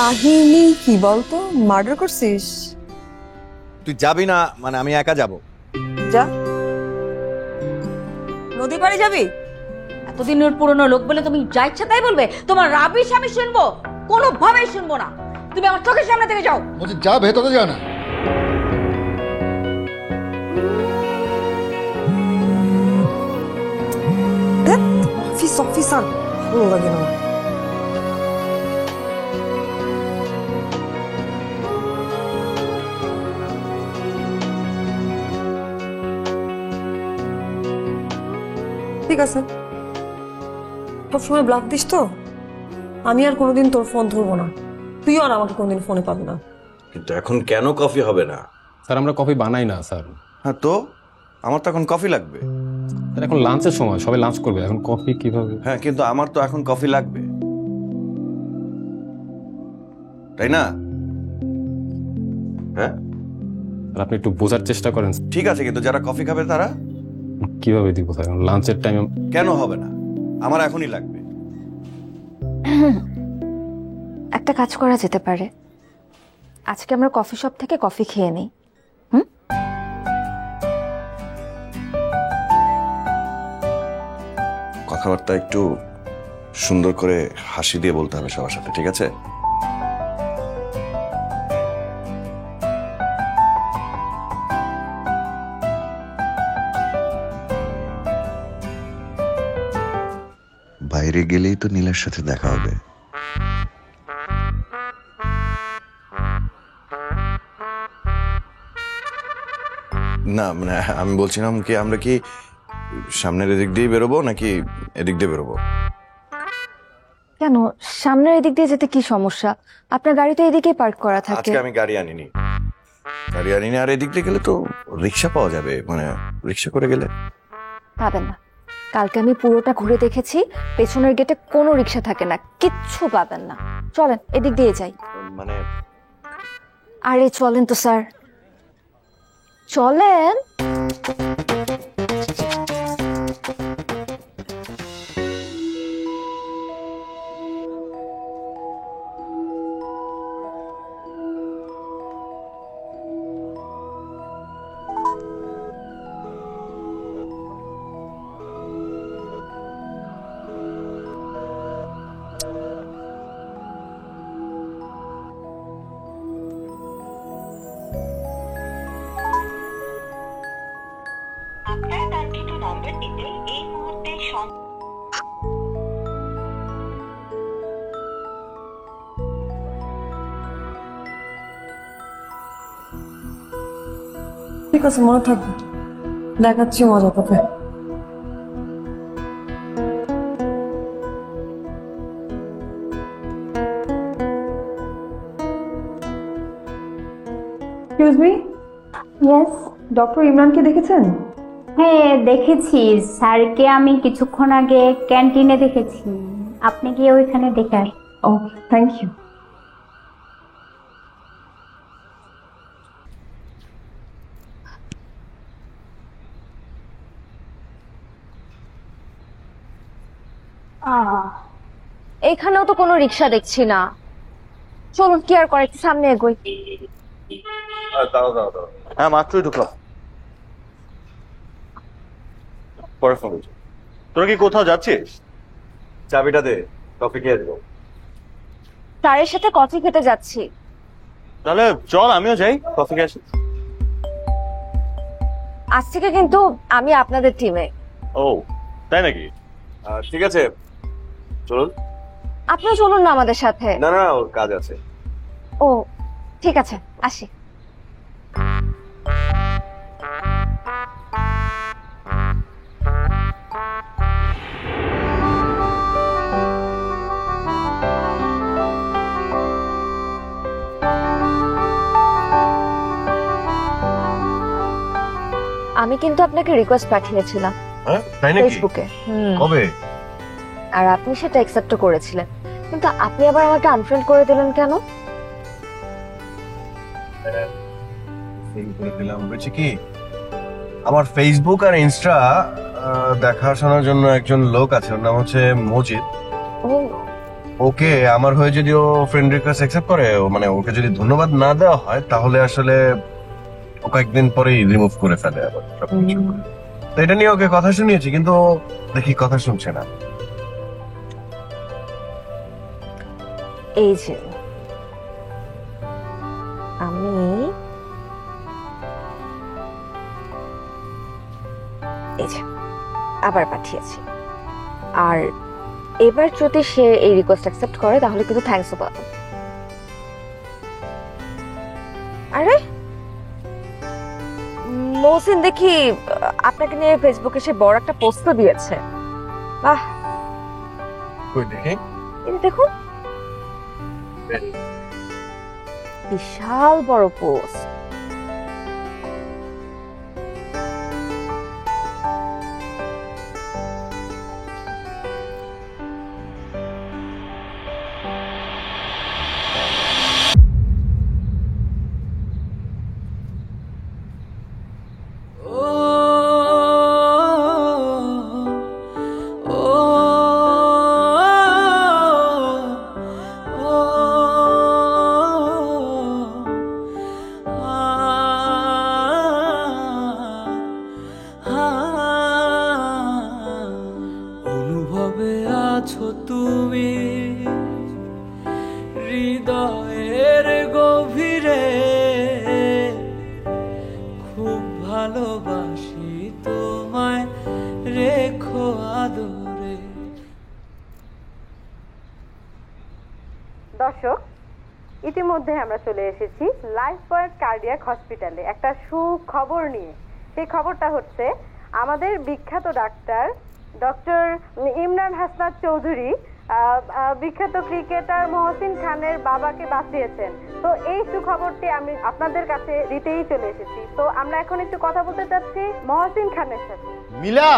কাহিনী কি বলতো? মার্ডার করছিস? তুই যাবি না মানে আমি একা যাব? যা, নদী পাড়ে যাবি? এতদিনের পুরনো লোক বলে তুমি যা ইচ্ছা তাই বলবে? তোমার রাবিশ আমি শুনবো? কোনোভাবেই শুনবো না। তুমি আমার চোখের সামনে থেকে যাও। বলছি যা, ভেতরে যা না। অফিস অফিসার ভালো লাগে না। ঠিক আছে, সবসময় ব্লক দিস তো। আমি আর কোনোদিন তোর ফোন ধরবো না, তুইও আর আমাকে কোনোদিন ফোনে পাবি না। কিন্তু এখন কেন কফি হবে না? স্যার আমরা কফি বানাই না স্যার। হ্যাঁ তো আমার তো এখন কফি লাগবে। স্যার এখন লাঞ্চের সময়, সবাই লাঞ্চ করবে, এখন কফি কিভাবে? হ্যাঁ কিন্তু আমার তো এখন কফি লাগবে, তাই না? হ্যাঁ স্যার আপনি একটু বোঝার চেষ্টা করেন। ঠিক আছে, কিন্তু যারা কফি খাবে তারা কিভাবে দিব স্যার? এখন লাঞ্চের টাইম। কেন হবে না? আমার এখনই লাগবে। একটা কাজ করা যেতে পারে, আজকে আমরা কফি শপ থেকে কফি খেয়ে নিই। কথাবার্তা একটু সুন্দর করে হাসি দিয়ে বলতে হবে সবার সাথে, ঠিক আছে? বাইরে গেলেই তো নীলের সাথে দেখা হবে। না মানে আমি বলছিলাম কি, আমরা কি সামনের এদিক দিয়ে বেরোবো নাকি এদিক দিয়ে বেরোবো? কেন, সামনের এদিক দিয়ে যেতে কি সমস্যা? আপনার গাড়ি তো এদিকেই পার্ক করা থাকে। আজকে আমি গাড়ি আনিনি, আর এদিক দিয়ে গেলে তো রিক্সা পাওয়া যাবে, মানে রিক্সা করে গেলে পাবেন না। কালকে আমি পুরোটা ঘুরে দেখেছি, পেছনের গেটে কোনো রিক্সা থাকে না, কিচ্ছু পাবেন না। চলেন এদিক দিয়ে যাই। মানে আরে চলেন তো স্যার, চলেন। আপনার কাঙ্ক্ষিত নম্বরটিতে এই মুহূর্তে ঠিক আছে, মনে থাকবে। দেখাচ্ছি মজা তোকে। এক্সকিউজ মি, ইয়েস, ডক্টর ইমরানকে দেখেছেন? হ্যাঁ দেখেছি। স্যারকে আমি কিছুক্ষণ আগে ক্যান্টিনে দেখেছি। আপনি গিয়ে ওইখানে দেখে আস। ওকে, থ্যাংক ইউ। এখানেও তো কোনো রিক্সা দেখছি না। চলুন কি আর করে, একটু সামনে এগোই। হ্যাঁ মাত্রই ঢুকলাম। পরে ফোন করছি। তোরা কি কোথাও যাচ্ছিস? চাবিটা দে, কফি খেয়ে দেবো। স্যারের সাথে কফি খেতে যাচ্ছি। তাহলে চল আমিও যাই, কফি খেয়ে আসি। আজ থেকে কিন্তু আমি আপনাদের টিমে। ও তাই নাকি? ঠিক আছে চলুন। আপনিও চলুন না আমাদের সাথে। না না, ওর কাজ আছে। ও ঠিক আছে, আসি। আমি কিন্তু আপনাকে রিকোয়েস্ট পাঠিয়েছিলাম ফেসবুকে। কবে? আর আপনি সেটা অ্যাকসেপ্ট করেছিলেন, কিন্তু আপনি আবার আমাকে আনফ্রেন্ড করে দিলেন কেন? কি আমার ফেসবুক আর ইনস্টা দেখাশোনার জন্য একজন লোক আছে, ওর নাম হচ্ছে মজিদ। ও ওকে আমার হয়ে যদি ও ফ্রেন্ড রিকোয়েস্ট অ্যাকসেপ্ট করে, মানে ওকে যদি ধন্যবাদ না দেওয়া হয় তাহলে আসলে ও কয়েকদিন পরেই রিমুভ করে ফেলে আবার সবকিছু। তো এটা নিয়ে ওকে কথা শুনিয়েছি, কিন্তু ও দেখি কথা শুনছে না। এই যে আমি এই যে আবার পাঠিয়েছি, আর এবার যদি সে এই রিকোয়েস্ট অ্যাকসেপ্ট করে তাহলে কিন্তু থ্যাঙ্কসও পাবে। আরে মহসিন, দেখি আপনাকে নিয়ে ফেসবুকে সে বড় একটা পোস্টও দিয়েছে। বাহ, কই দেখি। এই যে দেখুন, বিশাল বড় পোস্ট। অনুভবে আছো তুমি হৃদয়ের গভীরে, খুব ভালোবাসি তোমায়, রেখো আদরে। দর্শক, ইতিমধ্যে আমরা চলে এসেছি লাইফ পয়েন্ট কার্ডিয়াক হসপিটালে একটা সুখবর নিয়ে। সেই খবরটা হচ্ছে আমাদের বিখ্যাত ডাক্তার ডক্টর ইমরান হাসনাত চৌধুরী বিখ্যাত ক্রিকেটার মহসিন খানের বাবাকে বাঁচিয়েছেন। তো এই সুখবরটি আমি আপনাদের কাছে দিতেই চলে এসেছি। তো আমরা এখন একটু কথা বলতে চাচ্ছি মহসিন খানের সাথে। মিলা,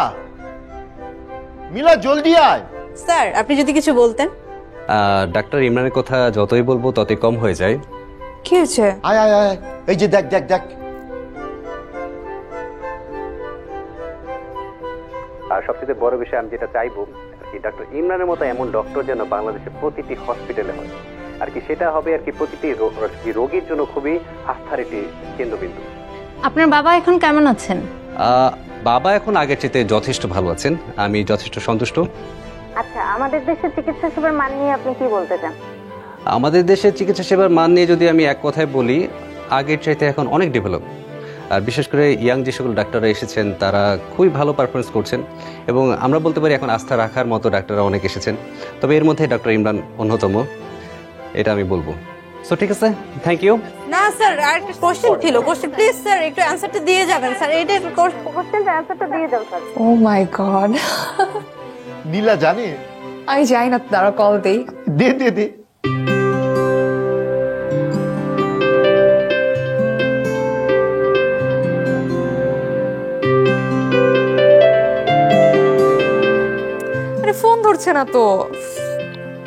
মিলা জলদি আয়। স্যার, আপনি যদি কিছু বলতেন। ডাক্তার ইমরানের কথা যতই বলবো ততই কম হয়ে যায়। কি হয়েছে? আয় আয় আয়, এই যে দেখ দেখ দেখ। আর সবচেয়ে বড় বিষয় আমি যেটা চাইবো আর কি, ডাক্তার ইমরানের মতো এমন ডক্টর যেন বাংলাদেশের প্রতিটি হসপিটালে হয় আর কি। সেটা হবে আর কি প্রতিটি রোগীর জন্য খুবই আস্থার একটি কেন্দ্রবিন্দু। আপনার বাবা এখন কেমন আছেন? বাবা এখন আগের চেয়ে যথেষ্ট ভালো আছেন, আমি যথেষ্ট সন্তুষ্ট। আচ্ছা, আমাদের দেশের চিকিৎসা সেবার মান নিয়ে আপনি কি বলতে চান? আমাদের দেশের চিকিৎসা সেবার মান নিয়ে যদি আমি এক কথায় বলি, আগের চাইতে এখন অনেক ডেভেলপ। আর বিশেষ করে ইয়াং যে সকল ডাক্তাররা এসেছেন তারা খুবই ভালো পারফরমেন্স করছেন, এবং আমরা বলতে পারি এখন আস্থা রাখার মতো ডাক্তাররা অনেক এসেছেন। তবে এর মধ্যে ডক্টর ইমরান অন্যতম, এটা আমি বলবো। সো ঠিক আছে, থ্যাংক ইউ। না স্যার, আরেকটা কোশ্চেন ছিল। কোশ্চেন প্লিজ স্যার, একটু অ্যানসারটা দিয়ে যাবেন স্যার। এইটা কোশ্চেনটা অ্যানসারটা দিয়ে যাও স্যার। ও মাই গড, নীলা জানে? আমি যাই না, তারা কল দেই। দে দে দে। আরে ফোন ধরছে না তো।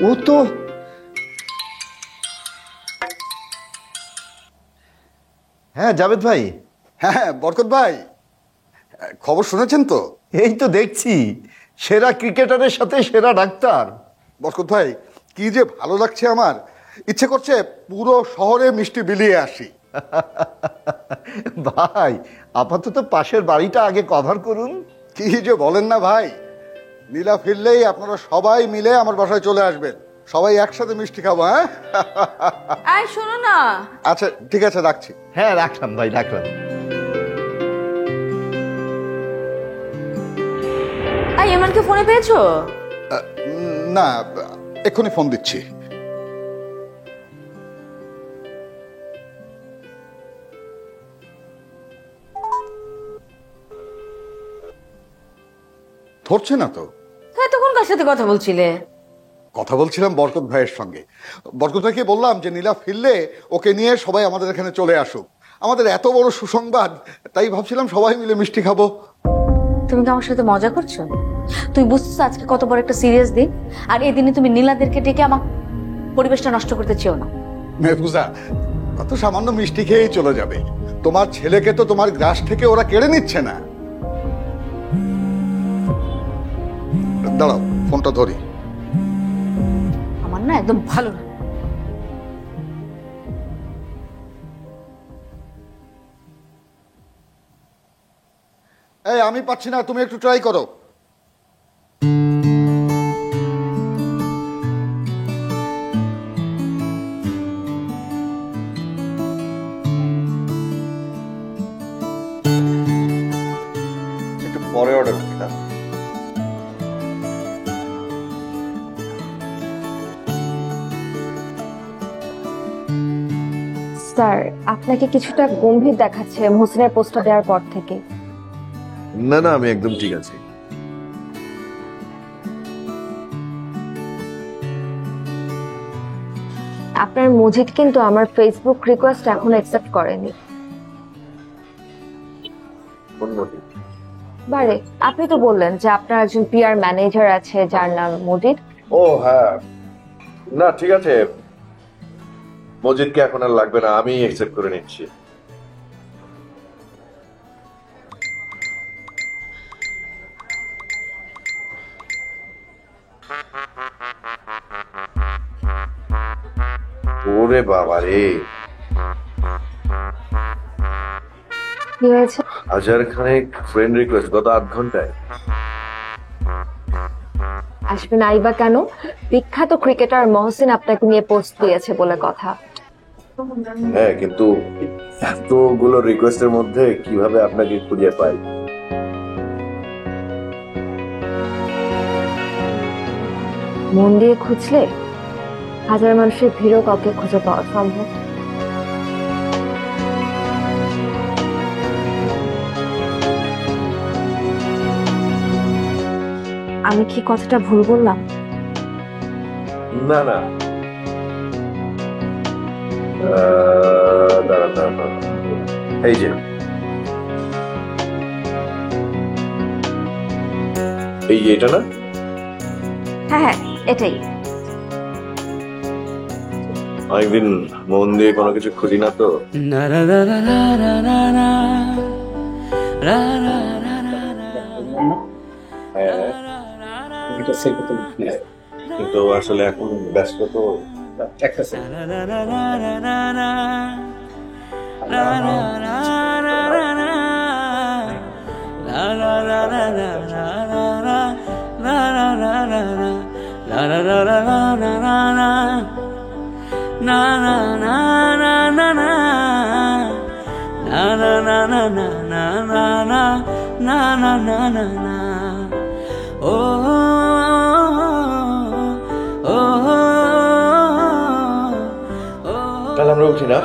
ও তো হ্যাঁ, জাভেদ ভাই। হ্যাঁ বরকত ভাই, খবর শুনেছেন তো? এই তো দেখছি, সেরা ক্রিকেটারের সাথে সেরা ডাক্তার। বরকত ভাই, কি যে ভালো লাগছে আমার, ইচ্ছে করছে পুরো শহরে মিষ্টি বিলিয়ে আসি। ভাই, আপাতত পাশের বাড়িটা আগে কভার করুন। কি যে বলেন না ভাই, নীলা ফিরলেই আপনারা সবাই মিলে আমার বাসায় চলে আসবেন, সবাই একসাথে মিষ্টি খাবো। হ্যাঁ এই শোনো না। আচ্ছা ঠিক আছে, রাখছি। হ্যাঁ রাখলাম ভাই, রাখলাম। এই ইমরানকে ফোনে পেয়েছো? না, এক্ষুনি ফোন দিচ্ছি। ধরছে না তো। হ্যাঁ, তখন কার সাথে কথা বলছিলে? কথা বলছিলাম বরকত ভাইয়ের সঙ্গে। বরকত ভাইকে বললাম যে নীলা ফিরলে ওকে নিয়ে সবাই আমাদের এখানে চলে আসুক। আমাদের এত বড় সুসংবাদ, তাই ভাবছিলাম সবাই মিলে মিষ্টি খাবো। তুমি কি আমার সাথে মজা করছো? তুই বুঝছো আজকে কত বড় একটা সিরিয়াস দিন, আর এই দিনে তুমি নীলাদেরকে ডেকে আমার পরিবেশটা নষ্ট করতে চেও না। মেহফুজা, কত সামান্য মিষ্টি খেয়েই চলে যাবে। তোমার ছেলেকে তো তোমার গ্রাস থেকে ওরা কেড়ে নিচ্ছে না। দাঁড়াও, ফোনটা ধরি। আমার না না একদম ভালো না। এই আমি পাচ্ছি না, তুমি একটু ট্রাই করো। একটু পরে অর্ডার করি না? স্যার, আপনাকে কিছুটা গম্ভীর দেখাচ্ছে মহসিনের পোস্টটা দেওয়ার পর থেকে। না না, আমি একদম ঠিক আছি। আপনার মজিদ কিন্তু আমার ফেসবুক রিকোয়েস্ট এখনো অ্যাকসেপ্ট করেনি। বারে, আপনি তো বললেন যে আপনার একজন পিআর ম্যানেজার আছে যার নাম মজিদ। ও হ্যাঁ, না ঠিক আছে, মজিদকে এখন আর লাগবে না, আমি অ্যাকসেপ্ট করে নিচ্ছি। ওরে বাবা রে, কি হয়েছে? হাজার খানেক ফ্রেন্ড রিকোয়েস্ট গত 8 ঘন্টায়। আসবেন আইবা কেন? বিখ্যাত ক্রিকেটার মহসিন আপনাকে নিয়ে পোস্ট দিয়েছে বলে কথা। হ্যাঁ, কিন্তু এতগুলো রিকোয়েস্টের মধ্যে কিভাবে আপনাকে খুঁজে পাই? মন দিয়ে খুঁজলে হাজার মানুষের ভিড়ও কাউকে খুঁজে পাওয়া সম্ভব। আমি কি কথাটা ভুল বললাম? না না, দাঁড়া দাঁড়া, এই যে এটা না? হ্যাঁ হ্যাঁ, এটাই। অনেকদিন মন দিয়ে কোনো কিছু খুঁজি না তো। কিন্তু আসলে এখন ব্যস্ত তো। তাহলে আমরা উঠি না?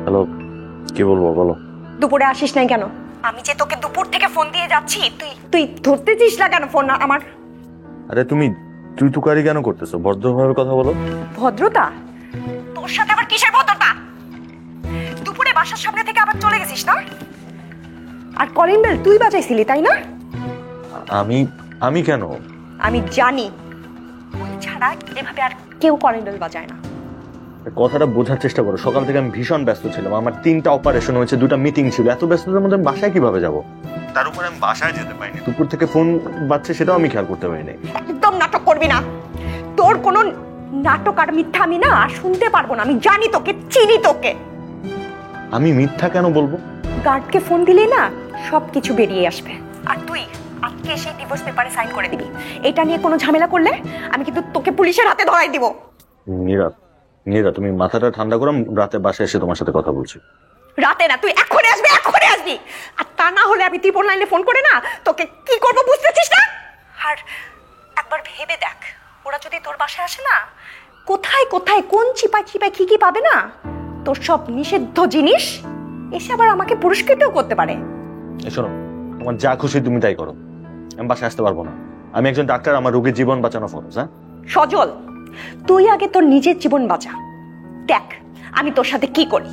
হ্যালো, কি বলবো বলো? দুপুরে আসিস নাই কেন? আমি যে তোকে দুপুর থেকে ফোন দিয়ে যাচ্ছি, তুই ধরতেছিস না কেন ফোন? আমার আরে তুমি তুকারি কেন করতেছো? ভদ্রভাবে কথা বলো। ভদ্রতা? তোর সাথে আবার কিসের ভদ্রতা? দুপুরে বাসার সামনে থেকে আবার চলে গেছিস না? আর কলিং বেল তুই বাজাইছিলি তাই না? আমি কেন? আমি জানি, তুই ছাড়া এভাবে আর কেউ কলিং বেল বাজায় না। কথাটা বোঝার চেষ্টা করো। সকাল থেকে আমি ভীষণ ব্যস্ত ছিলাম, আমার 3টা অপারেশন হয়েছে, 2টা মিটিং ছিল। এত ব্যস্ততার মধ্যে আমি বাসায় কিভাবে যাব? তার উপরে আমি বাসায় যেতে পারিনি, দুপুর থেকে ফোন বাজছে সেটাও আমি খেয়াল করতে পারিনি। একদম নাটক করবি না, তোর কোনো নাটক আর মিথ্যা আমি না আর শুনতে পারবো না। আমি জানি তোকে, চিনি তোকে। আমি মিথ্যা কেন বলবো? গার্ডকে ফোন দিলে না সবকিছু বেরিয়ে আসবে। আর তুই আজকে সেই ডিভোর্স পেপারে সাইন করে দিবি। এটা নিয়ে কোনো ঝামেলা করলে আমি কিন্তু তোকে পুলিশের হাতে ধরাই দিব। নীরা, তুমি মাথাটা ঠান্ডা করো, রাতে বাসায় এসে তোমার সাথে কথা বলছি। রাতে না, তুই এখনই আসবি, এখনই আসবি। আর তা না হলে আমি ত্রিপল লাইনে ফোন করে না তোকে কি করবো বুঝতেছিস না? আর একবার ভেবে দেখ, ওরা যদি তোর বাসায় আসে না, কোথায় কোথায় কোন চিপায় চিপায় কি কি পাবে না, তোর সব নিষিদ্ধ জিনিস এসে আবার আমাকে পুরস্কৃতও করতে পারে। শোনো, তোমার যা খুশি তুমি তাই করো, আমি বাসায় আসতে পারবো না। আমি একজন ডাক্তার, আমার রোগীর জীবন বাঁচানো ফরজ। হ্যাঁ সজল, তুই আগে তোর নিজের জীবন বাঁচা। দেখ আমি তোর সাথে কি করি।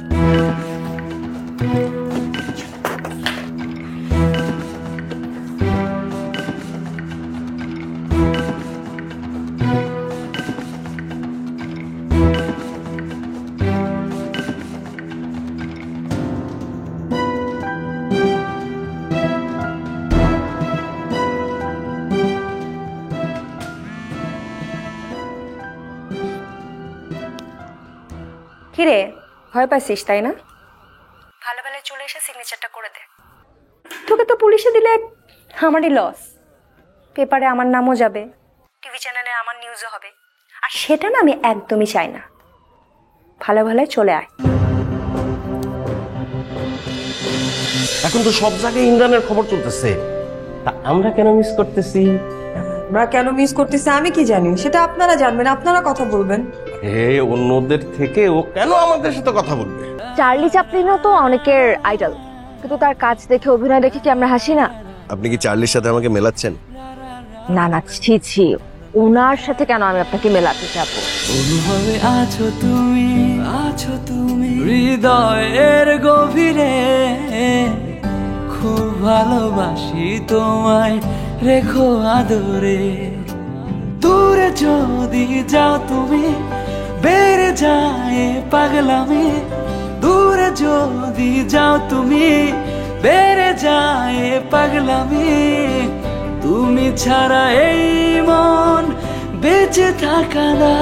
কিরে ভয় পাইছিস তাই না? ভালো ভালো চলে এসে সিগনেচারটা করে দে। তোকে তো পুলিশে দিলে আমারই লস, পেপারে আমার নামও যাবে, টিভি চ্যানেলে আমার নিউজও হবে, আর সেটা না আমি একদমই চাই না। ভালো ভালো চলে আয়। এখন তো সব জায়গায় ইমরানের খবর চলতেছে, তা আমরা কেন মিস করতেছি? আমরা কেন মিস করতেছি আমি কি জানি, সেটা আপনারা জানবেন, আপনারা কথা বলবেন। অন্যদের থেকে ও কেন আমাদের সাথে কথা বলবে? চার্লি চ্যাপলিনও তো অনেকের আইডল, কিন্তু তার কাজ দেখে, অভিনয় দেখে কি আমরা হাসি না? আপনি কি চার্লির সাথে আমাকে মেলাচ্ছেন? না না, ছি ছি, ওনার সাথে কেন আমি আপনাকে মেলাতে যাবো? অনুভবে আছো তুমি হৃদয়ের গভীরে, খুব ভালোবাসি তোমায়, রেখো আদরে। দূরে যদি যাও তুমি, বেড়ে যায় পাগলামি। দূরে যদি যাও তুমি, বেড়ে যায় পাগলামি। তুমি ছাড়া এই মন বেঁচে থাকা না।